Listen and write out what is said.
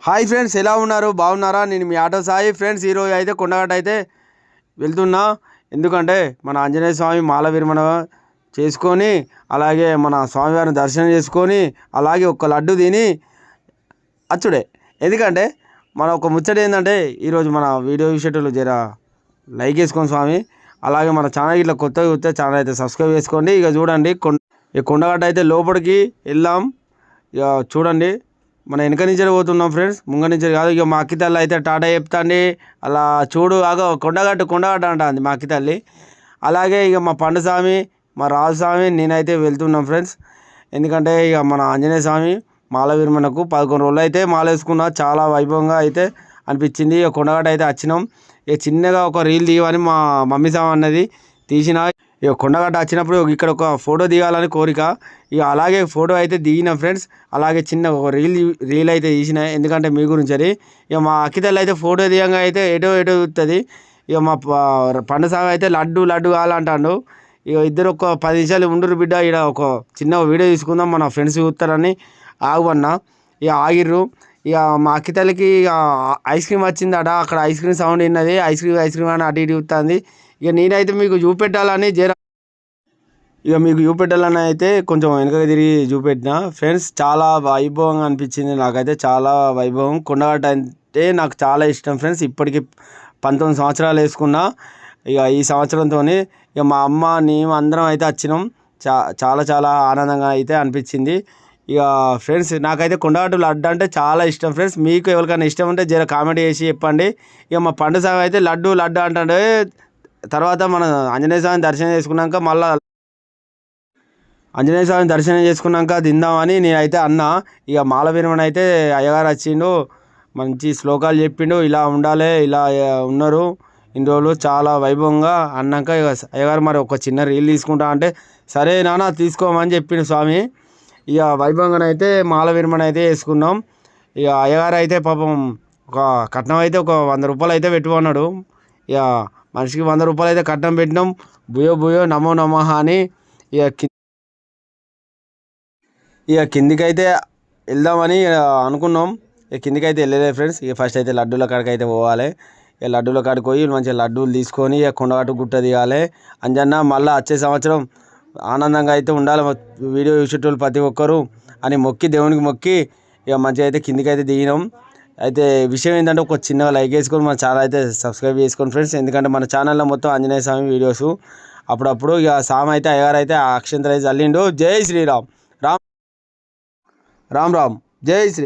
Hi friends, ఎలా ఉన్నారు? బాగున్నారా? నేను మీ ఆటో సాయి ఫ్రెండ్స్. ఈరోజు అయితే కొండగట్ట అయితే వెళ్తున్నా. ఎందుకంటే మన ఆంజనేయ స్వామి మాల విరమణ చేసుకొని, అలాగే మన స్వామివారిని దర్శనం చేసుకొని, అలాగే ఒక లడ్డు తిని అచ్చుడే. ఎందుకంటే మన ఒక ముచ్చట ఏంటంటే, ఈరోజు మన వీడియో విషయంలో జర లైక్ వేసుకోండి స్వామి. అలాగే మన ఛానల్ ఇట్లా కొత్తగా వస్తే ఛానల్ అయితే సబ్స్క్రైబ్ చేసుకోండి. ఇక చూడండి, ఈ కొండగట్ట అయితే లోపలికి వెళ్దాం. ఇక చూడండి, మన వెనక నుంచి పోతున్నాం ఫ్రెండ్స్, ముంగ నుంచి కాదు. ఇక మా అక్కి తల్లి అయితే టాటా చెప్తాండి. అలా చూడు, ఆగో కొండగట్టు అంటుంది మా అక్కి తల్లి. అలాగే ఇక మా పండు స్వామి, మా రాజు స్వామి, నేనైతే వెళ్తున్నాం ఫ్రెండ్స్. ఎందుకంటే ఇక మన ఆంజనేయ స్వామి మాల విరమణకు 11 రోజులు అయితే మాల వేసుకున్నా. చాలా వైభవంగా అయితే అనిపించింది. ఇక కొండగట్ట అయితే వచ్చినాం. ఇక చిన్నగా ఒక రీల్ తీయమని మా మమ్మీ స్వామి అన్నది, తీసిన. ఇక కొండగట్ట వచ్చినప్పుడు ఇక్కడ ఒక ఫోటో దిగాలని కోరిక. ఇక అలాగే ఫోటో అయితే దిగిన ఫ్రెండ్స్. అలాగే చిన్న ఒక రీల్ అయితే తీసిన, ఎందుకంటే మీ గురించి అది. ఇక మా అక్కితల్లి అయితే ఫోటో దిగంగా అయితే ఎటో చూస్తుంది. ఇక మా పండు సాగు అయితే లడ్డు కావాలంటాడు. ఇక ఇద్దరు ఒక 10 నిమిషాలు ఉండురు బిడ్డ, ఇక్కడ ఒక చిన్న వీడియో తీసుకుందాం, మన ఫ్రెండ్స్ చూస్తారని ఆగుమన్నా. ఇక ఆగిర్రు. ఇక మా అక్కితల్లికి ఇక ఐస్ క్రీమ్ వచ్చిందట. అక్కడ ఐస్ క్రీమ్ సౌండ్ విన్నది. ఐస్ క్రీమ్ అని అటు ఇటు చూస్తుంది. ఇక నేనైతే మీకు చూపెట్టాలని ఇక మీకు చూపెట్టాలని అయితే కొంచెం వెనకకి తిరిగి చూపెట్టిన ఫ్రెండ్స్. చాలా వైభవంగా అనిపించింది నాకైతే, చాలా వైభవం. కొండగట్ట అంటే నాకు చాలా ఇష్టం ఫ్రెండ్స్. ఇప్పటికి 19 సంవత్సరాలు వేసుకున్నా. ఇక ఈ సంవత్సరంతో ఇక మా అమ్మ మేము అందరం అయితే వచ్చినాం. చాలా ఆనందంగా అయితే అనిపించింది. ఇక ఫ్రెండ్స్, నాకైతే కొండగట్టు లడ్డు అంటే చాలా ఇష్టం ఫ్రెండ్స్. మీకు ఎవరికైనా ఇష్టం ఉంటే జర కామెంట్ చేసి చెప్పండి. ఇక మా పండు సాగు అయితే లడ్డు అంటాడు. తర్వాత మన ఆంజనేయ స్వామిని దర్శనం చేసుకున్నాక మళ్ళీ ఆంజనేయ స్వామిని దర్శనం చేసుకున్నాక తిందామని నేనైతే అన్నా. ఇక మాల విరమణ అయితే అయ్యగారు వచ్చిండు, మంచి శ్లోకాలు చెప్పిండు. ఇలా ఉండాలి, ఇలా ఉన్నారు ఇన్ని రోజులు, చాలా వైభవంగా అన్నాక ఇక అయ్యగారు మరి ఒక చిన్న రీల్ తీసుకుంటా అంటే, సరే నాన్న తీసుకోమని చెప్పిండు స్వామి. ఇక వైభవంగానైతే మాల విరమణ అయితే వేసుకున్నాం. ఇక అయ్యగారు అయితే పాపం ఒక కట్నం అయితే ఒక 100 రూపాయలు అయితే పెట్టుకున్నాడు. ఇక మనిషికి 100 రూపాయలు అయితే కట్నం పెట్టినాం. బుయో నమో నమః అని. ఇక కిందికైతే వెళ్దామని అనుకున్నాం. ఇక కిందికైతే వెళ్ళలేదు ఫ్రెండ్స్. ఇక ఫస్ట్ అయితే లడ్డూల కాడికి అయితే పోవాలి. ఇక లడ్డూల కాడికి పోయి మంచిగా లడ్డూలు తీసుకొని ఇక కొండగట్టు గుట్ట దిగాలి. అంజన్న మళ్ళీ వచ్చే సంవత్సరం ఆనందంగా అయితే ఉండాలి వీడియో చూసేటోళ్ళు ప్రతి ఒక్కరు అని మొక్కి, దేవునికి మొక్కి ఇక మంచిగా అయితే కిందికి అయితే దిగినాం. అయితే విషయం ఏంటంటే, ఒక చిన్నగా లైక్ వేసుకొని మన ఛానల్ అయితే సబ్స్క్రైబ్ చేసుకోండి ఫ్రెండ్స్. ఎందుకంటే మన ఛానల్లో మొత్తం ఆంజనేయ స్వామి వీడియోస్ అప్పుడప్పుడు. ఇక స్వామి అయితే అయ్యగారు అయితే అక్షంతలు అయితే చల్లిండు. జై శ్రీరామ్. రామ్ జై శ్రీ